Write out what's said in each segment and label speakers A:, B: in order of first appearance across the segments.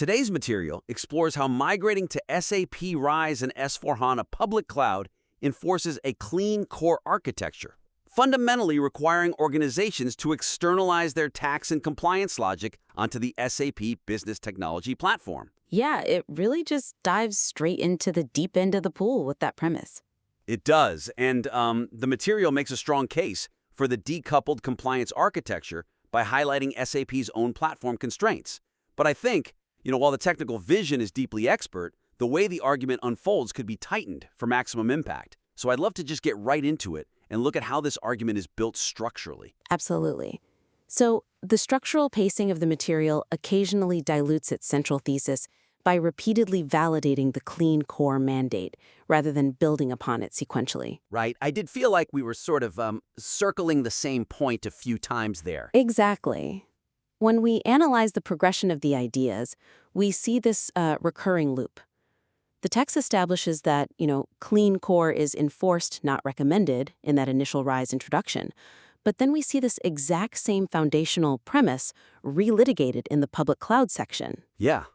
A: Today's material explores how migrating to SAP RISE and S/4HANA public cloud enforces a clean core architecture, fundamentally requiring organizations to externalize their tax and compliance logic onto the SAP Business Technology Platform.
B: Yeah, it really just dives straight into the deep end of the pool with that premise.
A: It does, and the material makes a strong case for the decoupled compliance architecture by highlighting SAP's own platform constraints. But I think, while the technical vision is deeply expert, the way the argument unfolds could be tightened for maximum impact. So I'd love to just get right into it and look at how this argument is built structurally.
B: Absolutely. So the structural pacing of the material occasionally dilutes its central thesis by repeatedly validating the clean core mandate rather than building upon it sequentially.
A: Right. I did feel like we were sort of circling the same point a few times there.
B: Exactly. When we analyze the progression of the ideas, we see this recurring loop. The text establishes that, clean core is enforced, not recommended, in that initial RISE introduction. But then we see this exact same foundational premise relitigated in the public cloud section.
A: Yeah.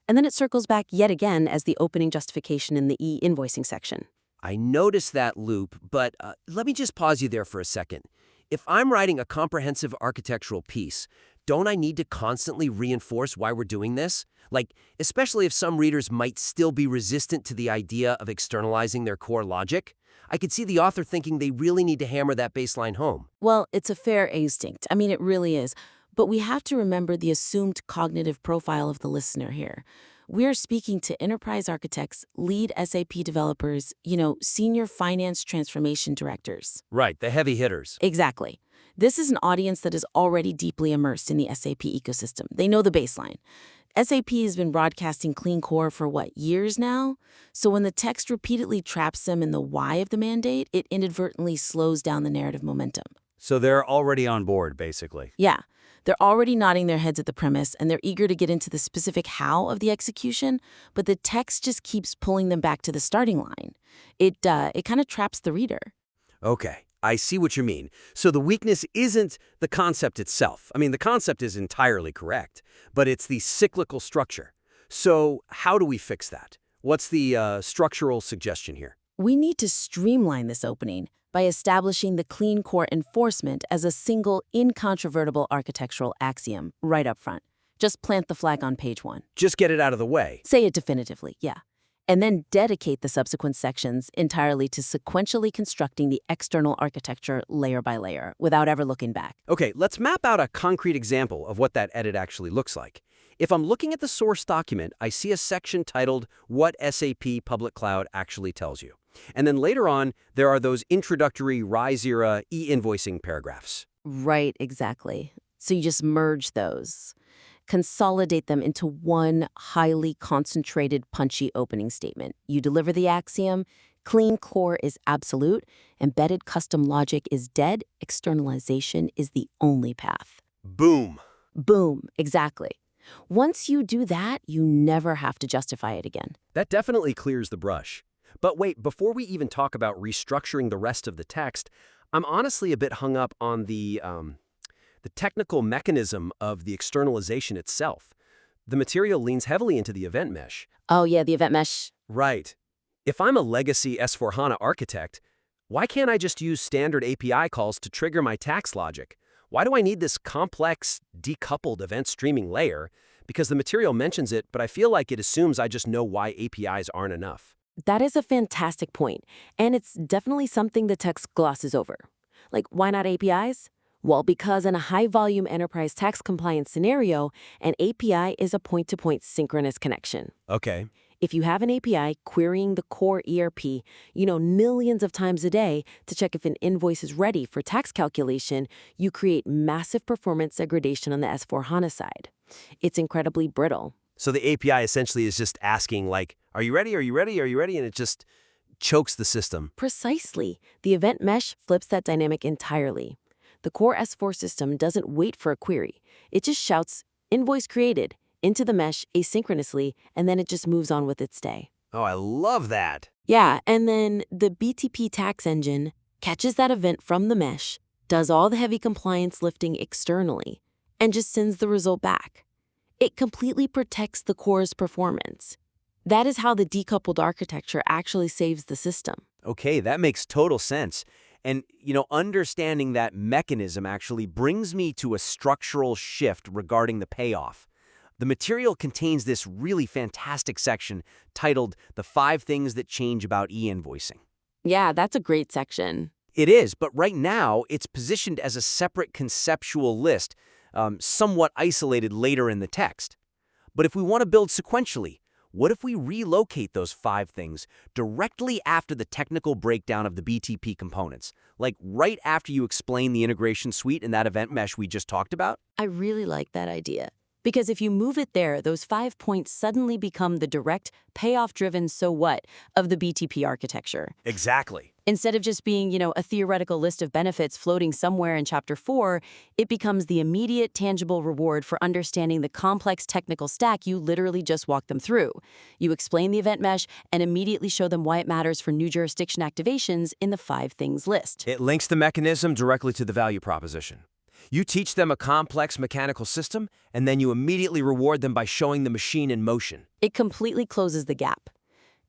B: And then it circles back yet again as the opening justification in the e-invoicing section.
C: I noticed that loop, but let me just pause you there for a second. If I'm writing a comprehensive architectural piece, don't I need to constantly reinforce why we're doing this? Like, especially if some readers might still be resistant to the idea of externalizing their core logic? I could see the author thinking they really need to hammer that baseline home.
B: Well, it's a fair instinct. I mean, it really is. But we have to remember the assumed cognitive profile of the listener here. We're speaking to enterprise architects, lead SAP developers, senior finance transformation directors.
C: Right, the heavy hitters.
B: Exactly. This is an audience that is already deeply immersed in the SAP ecosystem. They know the baseline. SAP has been broadcasting clean core for, years now? So when the text repeatedly traps them in the why of the mandate, it inadvertently slows down the narrative momentum.
A: So they're already on board, basically.
B: Yeah. They're already nodding their heads at the premise, and they're eager to get into the specific how of the execution, but the text just keeps pulling them back to the starting line. It kind of traps the reader.
A: Okay, I see what you mean. So the weakness isn't the concept itself. I mean, the concept is entirely correct, but it's the cyclical structure. So how do we fix that? What's the structural suggestion here?
B: We need to streamline this opening by establishing the clean core enforcement as a single, incontrovertible architectural axiom right up front. Just plant the flag on page 1.
A: Just get it out of the way.
B: Say it definitively, yeah. And then dedicate the subsequent sections entirely to sequentially constructing the external architecture layer by layer without ever looking back.
A: Okay, let's map out a concrete example of what that edit actually looks like. If I'm looking at the source document, I see a section titled What SAP Public Cloud Actually Tells You. And then later on, there are those introductory RISE-era e-invoicing paragraphs.
B: Right, exactly. So you just merge those. Consolidate them into one highly concentrated, punchy opening statement. You deliver the axiom, clean core is absolute, embedded custom logic is dead, externalization is the only path.
A: Boom.
B: Boom, exactly. Once you do that, you never have to justify it again.
A: That definitely clears the brush. But wait, before we even talk about restructuring the rest of the text, I'm honestly a bit hung up on the technical mechanism of the externalization itself. The material leans heavily into the event mesh.
B: Oh yeah, the event mesh.
A: Right. If I'm a legacy S/4HANA architect, why can't I just use standard API calls to trigger my tax logic? Why do I need this complex, decoupled event streaming layer? Because the material mentions it, but I feel like it assumes I just know why APIs aren't enough.
B: That is a fantastic point, and it's definitely something the text glosses over. Like, why not APIs? Well, because in a high-volume enterprise tax compliance scenario, an API is a point-to-point synchronous connection.
A: Okay.
B: If you have an API querying the core ERP, millions of times a day to check if an invoice is ready for tax calculation, you create massive performance degradation on the S/4HANA side. It's incredibly brittle.
A: So the API essentially is just asking, like, are you ready? Are you ready? Are you ready? And it just chokes the system.
B: Precisely. The event mesh flips that dynamic entirely. The core S4 system doesn't wait for a query. It just shouts, invoice created, into the mesh asynchronously, and then it just moves on with its day.
A: Oh, I love that.
B: Yeah, and then the BTP tax engine catches that event from the mesh, does all the heavy compliance lifting externally, and just sends the result back. It completely protects the core's performance. That is how the decoupled architecture actually saves the system.
D: Okay, that makes total sense. And, understanding that mechanism actually brings me to a structural shift regarding the payoff. The material contains this really fantastic section titled The 5 Things That Change About E-Invoicing.
B: Yeah, that's a great section.
D: It is, but right now it's positioned as a separate conceptual list, somewhat isolated later in the text. But if we want to build sequentially, what if we relocate those 5 things directly after the technical breakdown of the BTP components, like right after you explain the integration suite in that event mesh we just talked about?
B: I really like that idea. Because if you move it there, those 5 points suddenly become the direct, payoff-driven so what of the BTP architecture.
D: Exactly.
B: Instead of just being, a theoretical list of benefits floating somewhere in Chapter 4, it becomes the immediate, tangible reward for understanding the complex technical stack you literally just walked them through. You explain the event mesh and immediately show them why it matters for new jurisdiction activations in the 5 things list.
D: It links the mechanism directly to the value proposition. You teach them a complex mechanical system, and then you immediately reward them by showing the machine in motion.
B: It completely closes the gap.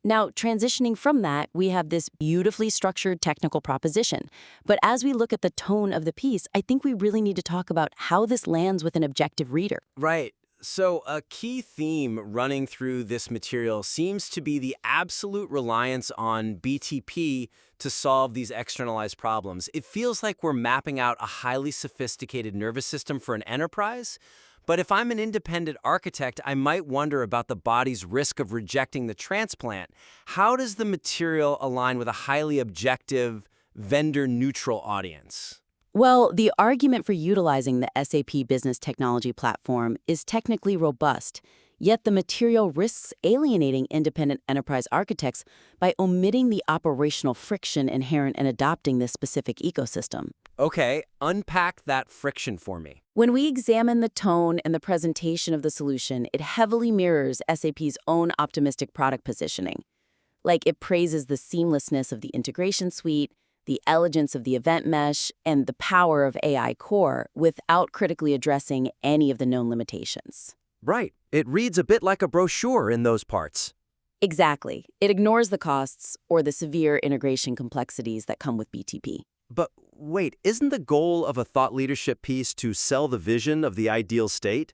B: Now, transitioning from that, we have this beautifully structured technical proposition. But as we look at the tone of the piece, I think we really need to talk about how this lands with an objective reader.
D: Right. So a key theme running through this material seems to be the absolute reliance on BTP to solve these externalized problems. It feels like we're mapping out a highly sophisticated nervous system for an enterprise. But if I'm an independent architect, I might wonder about the body's risk of rejecting the transplant. How does the material align with a highly objective, vendor-neutral audience?
B: Well, the argument for utilizing the SAP Business Technology Platform is technically robust, yet the material risks alienating independent enterprise architects by omitting the operational friction inherent in adopting this specific ecosystem.
D: Okay, unpack that friction for me.
B: When we examine the tone and the presentation of the solution, it heavily mirrors SAP's own optimistic product positioning. Like it praises the seamlessness of the integration suite, the elegance of the event mesh, and the power of AI core without critically addressing any of the known limitations.
D: Right. It reads a bit like a brochure in those parts.
B: Exactly. It ignores the costs or the severe integration complexities that come with BTP.
D: But wait, isn't the goal of a thought leadership piece to sell the vision of the ideal state?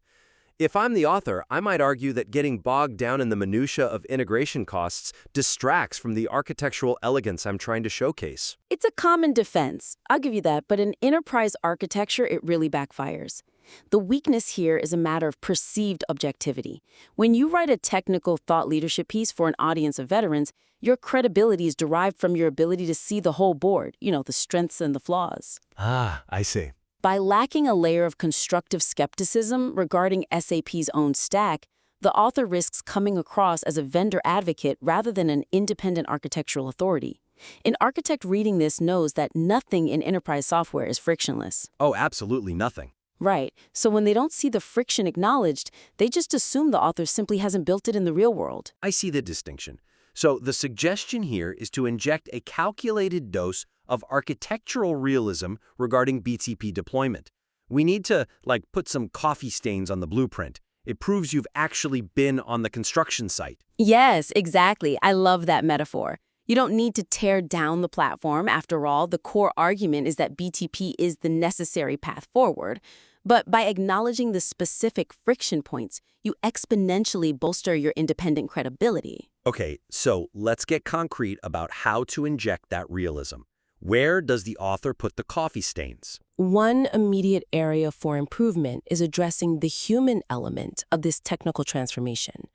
D: If I'm the author, I might argue that getting bogged down in the minutia of integration costs distracts from the architectural elegance I'm trying to showcase.
B: It's a common defense, I'll give you that, but in enterprise architecture, it really backfires. The weakness here is a matter of perceived objectivity. When you write a technical thought leadership piece for an audience of veterans, your credibility is derived from your ability to see the whole board, the strengths and the flaws.
D: Ah, I see.
B: By lacking a layer of constructive skepticism regarding SAP's own stack, the author risks coming across as a vendor advocate rather than an independent architectural authority. An architect reading this knows that nothing in enterprise software is frictionless.
D: Oh, absolutely nothing.
B: Right. So when they don't see the friction acknowledged, they just assume the author simply hasn't built it in the real world.
D: I see the distinction. So the suggestion here is to inject a calculated dose of architectural realism regarding BTP deployment. We need to, put some coffee stains on the blueprint. It proves you've actually been on the construction site.
B: Yes, exactly. I love that metaphor. You don't need to tear down the platform. After all, the core argument is that BTP is the necessary path forward. But by acknowledging the specific friction points, you exponentially bolster your independent credibility.
D: Okay, so let's get concrete about how to inject that realism. Where does the author put the coffee stains?
E: One immediate area for improvement is addressing the human element of this technical transformation.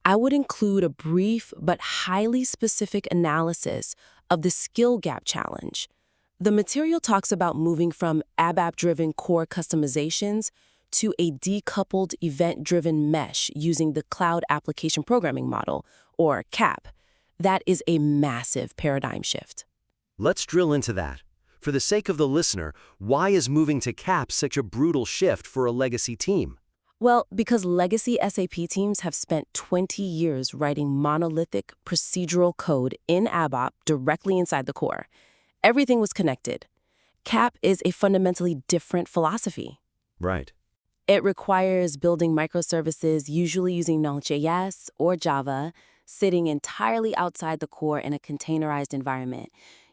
E: I would include a brief but highly specific analysis of the skill gap challenge. The material talks about moving from ABAP-driven core customizations to a decoupled event-driven mesh using the Cloud Application Programming Model, or CAP. That is a massive paradigm shift.
D: Let's drill into that. For the sake of the listener, why is moving to CAP such a brutal shift for a legacy team?
E: Well, because legacy SAP teams have spent 20 years writing monolithic procedural code in ABAP directly inside the core. Everything was connected. CAP is a fundamentally different philosophy.
D: Right.
E: It requires building microservices, usually using Node.js or Java, sitting entirely outside the core in a containerized environment.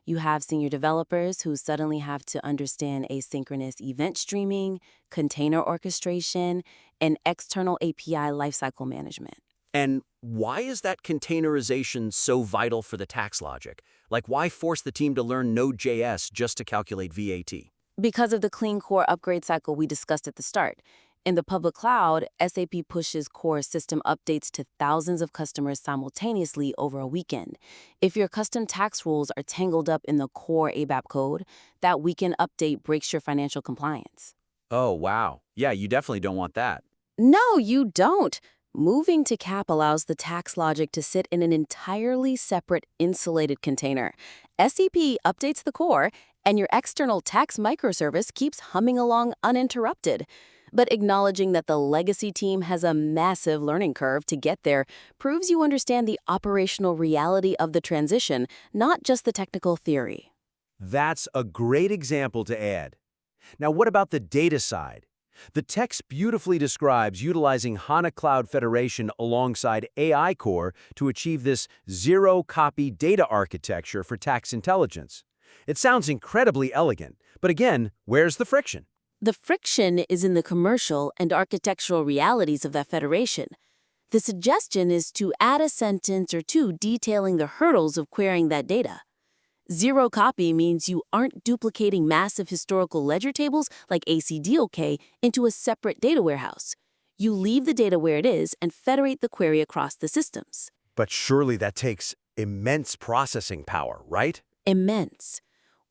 E: You have senior developers who suddenly have to understand asynchronous event streaming, container orchestration, and external API lifecycle management.
A: And why is that containerization so vital for the tax logic? Like, why force the team to learn Node.js just to calculate VAT?
B: Because of the clean core upgrade cycle we discussed at the start. In the public cloud, SAP pushes core system updates to thousands of customers simultaneously over a weekend. If your custom tax rules are tangled up in the core ABAP code, that weekend update breaks your financial compliance.
A: Oh, wow. Yeah, you definitely don't want that.
B: No, you don't. Moving to CAP allows the tax logic to sit in an entirely separate, insulated container. SAP updates the core, and your external tax microservice keeps humming along uninterrupted. But acknowledging that the legacy team has a massive learning curve to get there proves you understand the operational reality of the transition, not just the technical theory.
A: That's a great example to add. Now, what about the data side? The text beautifully describes utilizing HANA Cloud Federation alongside AI Core to achieve this zero-copy data architecture for tax intelligence. It sounds incredibly elegant, but again, where's the friction?
B: The friction is in the commercial and architectural realities of that federation. The suggestion is to add a sentence or two detailing the hurdles of querying that data. Zero copy means you aren't duplicating massive historical ledger tables like ACDOK into a separate data warehouse. You leave the data where it is and federate the query across the systems.
A: But surely that takes immense processing power, right?
B: Immense.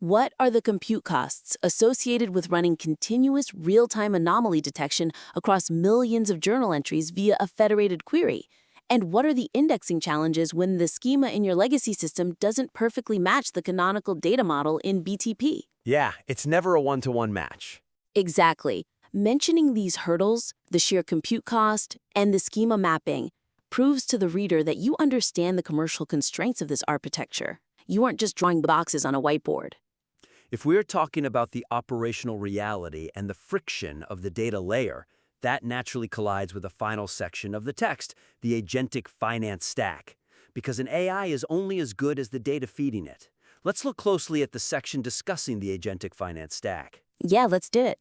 B: What are the compute costs associated with running continuous real-time anomaly detection across millions of journal entries via a federated query? And what are the indexing challenges when the schema in your legacy system doesn't perfectly match the canonical data model in BTP?
A: Yeah, it's never a one-to-one match.
B: Exactly. Mentioning these hurdles, the sheer compute cost, and the schema mapping, proves to the reader that you understand the commercial constraints of this architecture. You aren't just drawing boxes on a whiteboard.
A: If we're talking about the operational reality and the friction of the data layer, that naturally collides with the final section of the text, the agentic finance stack, because an AI is only as good as the data feeding it. Let's look closely at the section discussing the agentic finance stack.
B: Yeah, let's do it.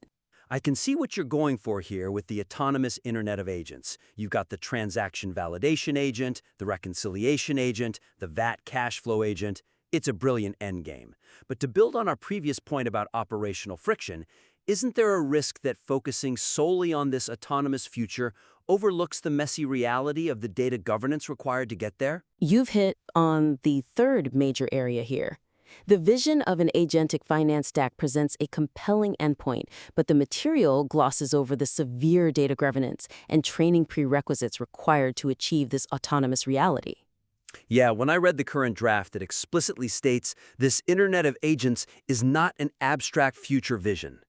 A: I can see what you're going for here with the autonomous Internet of Agents. You've got the transaction validation agent, the reconciliation agent, the VAT cash flow agent. It's a brilliant endgame. But to build on our previous point about operational friction, isn't there a risk that focusing solely on this autonomous future overlooks the messy reality of the data governance required to get there?
B: You've hit on the third major area here. The vision of an agentic finance stack presents a compelling endpoint, but the material glosses over the severe data governance and training prerequisites required to achieve this autonomous reality.
A: Yeah, when I read the current draft, it explicitly states this Internet of Agents is not an abstract future vision.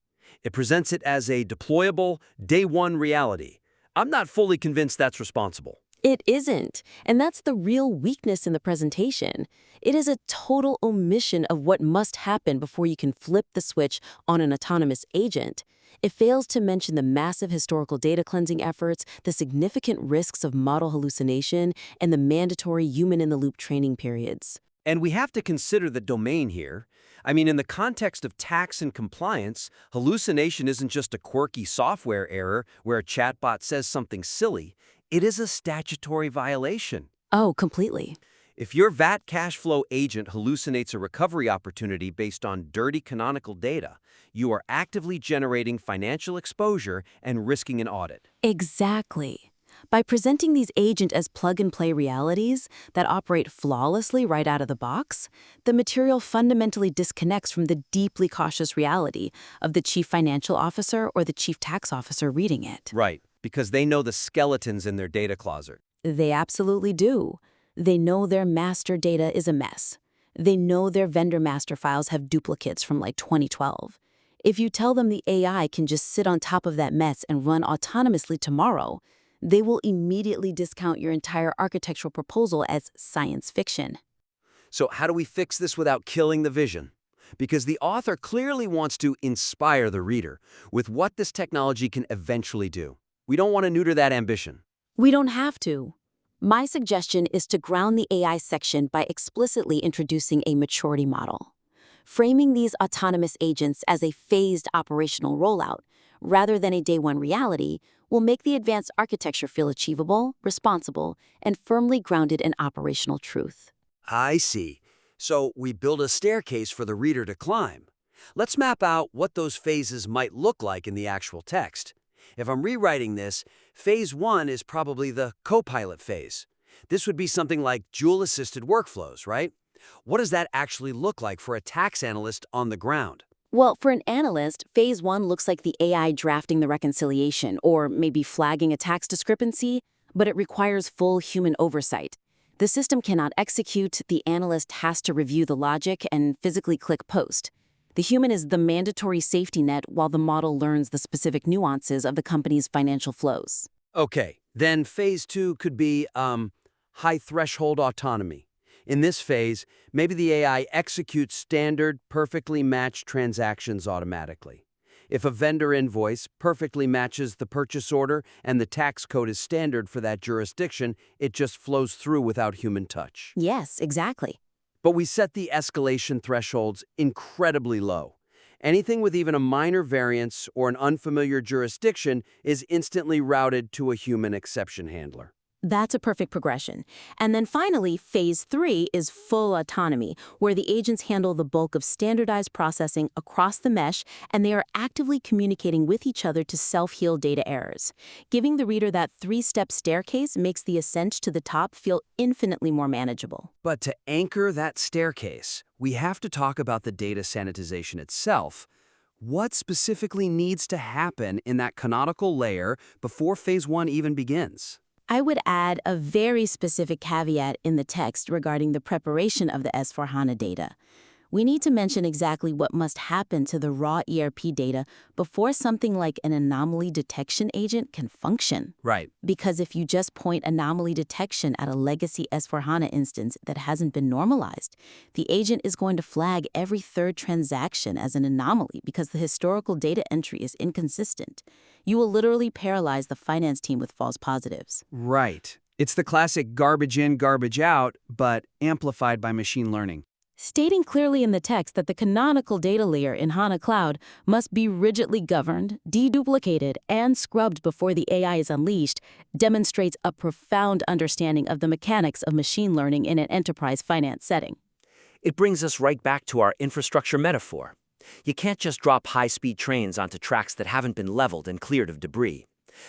A: It presents it as a deployable, day-one reality. I'm not fully convinced that's responsible.
B: It isn't, and that's the real weakness in the presentation. It is a total omission of what must happen before you can flip the switch on an autonomous agent. It fails to mention the massive historical data cleansing efforts, the significant risks of model hallucination, and the mandatory human-in-the-loop training periods.
A: And we have to consider the domain here. I mean, in the context of tax and compliance, hallucination isn't just a quirky software error where a chatbot says something silly. It is a statutory violation.
B: Oh, completely.
A: If your VAT cash flow agent hallucinates a recovery opportunity based on dirty canonical data, you are actively generating financial exposure and risking an audit.
B: Exactly. By presenting these agents as plug-and-play realities that operate flawlessly right out of the box, the material fundamentally disconnects from the deeply cautious reality of the chief financial officer or the chief tax officer reading it.
A: Right, because they know the skeletons in their data closet.
B: They absolutely do. They know their master data is a mess. They know their vendor master files have duplicates from like 2012. If you tell them the AI can just sit on top of that mess and run autonomously tomorrow, they will immediately discount your entire architectural proposal as science fiction.
A: So how do we fix this without killing the vision? because the author clearly wants to inspire the reader with what this technology can eventually do. We don't want to neuter that ambition.
B: We don't have to. My suggestion is to ground the AI section by explicitly introducing a maturity model. Framing these autonomous agents as a phased operational rollout, rather than a day-one reality, will make the advanced architecture feel achievable, responsible, and firmly grounded in operational truth.
A: I see. So we build a staircase for the reader to climb. Let's map out what those phases might look like in the actual text. If I'm rewriting this, phase 1 is probably the co-pilot phase. This would be something like Joule-assisted workflows, right? What does that actually look like for a tax analyst on the ground?
B: Well, for an analyst, phase 1 looks like the AI drafting the reconciliation or maybe flagging a tax discrepancy, but it requires full human oversight. The system cannot execute, the analyst has to review the logic and physically click post. The human is the mandatory safety net while the model learns the specific nuances of the company's financial flows.
A: Okay, then phase 2 could be high-threshold autonomy. In this phase, maybe the AI executes standard, perfectly matched transactions automatically. If a vendor invoice perfectly matches the purchase order and the tax code is standard for that jurisdiction, it just flows through without human touch.
B: Yes, exactly.
A: But we set the escalation thresholds incredibly low. Anything with even a minor variance or an unfamiliar jurisdiction is instantly routed to a human exception handler.
B: That's a perfect progression. And then finally, phase 3 is full autonomy, where the agents handle the bulk of standardized processing across the mesh, and they are actively communicating with each other to self-heal data errors. Giving the reader that 3-step staircase makes the ascent to the top feel infinitely more manageable.
A: But to anchor that staircase, we have to talk about the data sanitization itself. What specifically needs to happen in that canonical layer before phase 1 even begins?
B: I would add a very specific caveat in the text regarding the preparation of the S/4HANA data. We need to mention exactly what must happen to the raw ERP data before something like an anomaly detection agent can function.
A: Right.
B: Because if you just point anomaly detection at a legacy S/4HANA instance that hasn't been normalized, the agent is going to flag every third transaction as an anomaly because the historical data entry is inconsistent. You will literally paralyze the finance team with false positives.
F: Right. It's the classic garbage in, garbage out, but amplified by machine learning.
B: Stating clearly in the text that the canonical data layer in HANA Cloud must be rigidly governed, deduplicated, and scrubbed before the AI is unleashed demonstrates a profound understanding of the mechanics of machine learning in an enterprise finance setting.
G: It brings us right back to our infrastructure metaphor. You can't just drop high-speed trains onto tracks that haven't been leveled and cleared of debris.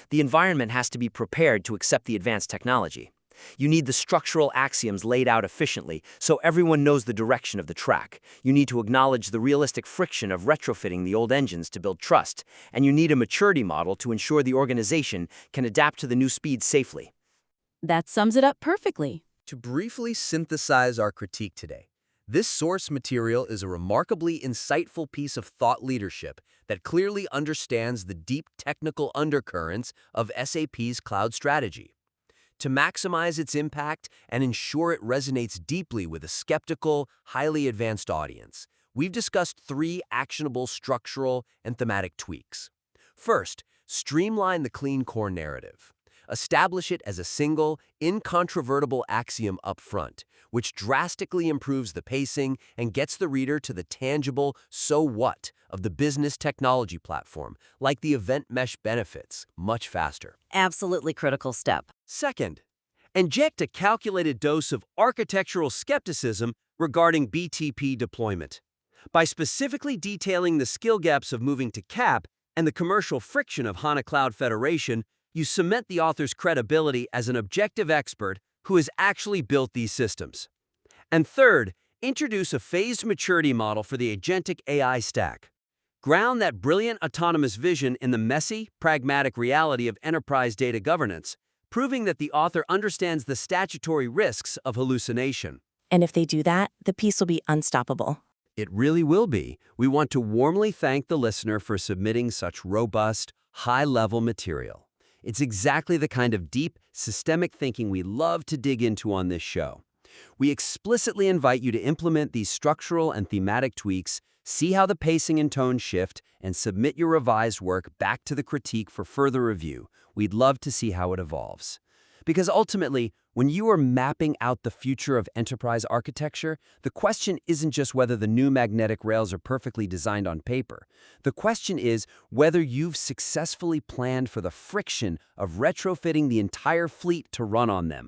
G: The environment has to be prepared to accept the advanced technology. You need the structural axioms laid out efficiently so everyone knows the direction of the track. You need to acknowledge the realistic friction of retrofitting the old engines to build trust. And you need a maturity model to ensure the organization can adapt to the new speed safely.
B: That sums it up perfectly.
H: To briefly synthesize our critique today, this source material is a remarkably insightful piece of thought leadership that clearly understands the deep technical undercurrents of SAP's cloud strategy. To maximize its impact and ensure it resonates deeply with a skeptical, highly advanced audience, we've discussed 3 actionable structural and thematic tweaks. First, streamline the clean core narrative. Establish it as a single, incontrovertible axiom up front, which drastically improves the pacing and gets the reader to the tangible so what of the business technology platform, like the event mesh benefits, much faster.
B: Absolutely critical step.
A: Second, inject a calculated dose of architectural skepticism regarding BTP deployment. By specifically detailing the skill gaps of moving to CAP and the commercial friction of HANA Cloud Federation, you cement the author's credibility as an objective expert who has actually built these systems. And third, introduce a phased maturity model for the agentic AI stack. Ground that brilliant autonomous vision in the messy, pragmatic reality of enterprise data governance, proving that the author understands the statutory risks of hallucination.
E: And if they do that, the piece will be unstoppable.
A: It really will be. We want to warmly thank the listener for submitting such robust, high-level material. It's exactly the kind of deep, systemic thinking we love to dig into on this show.
H: We explicitly invite you to implement these structural and thematic tweaks, see how the pacing and tone shift, and submit your revised work back to the critique for further review. We'd love to see how it evolves. Because ultimately, when you are mapping out the future of enterprise architecture, the question isn't just whether the new magnetic rails are perfectly designed on paper. The question is whether you've successfully planned for the friction of retrofitting the entire fleet to run on them,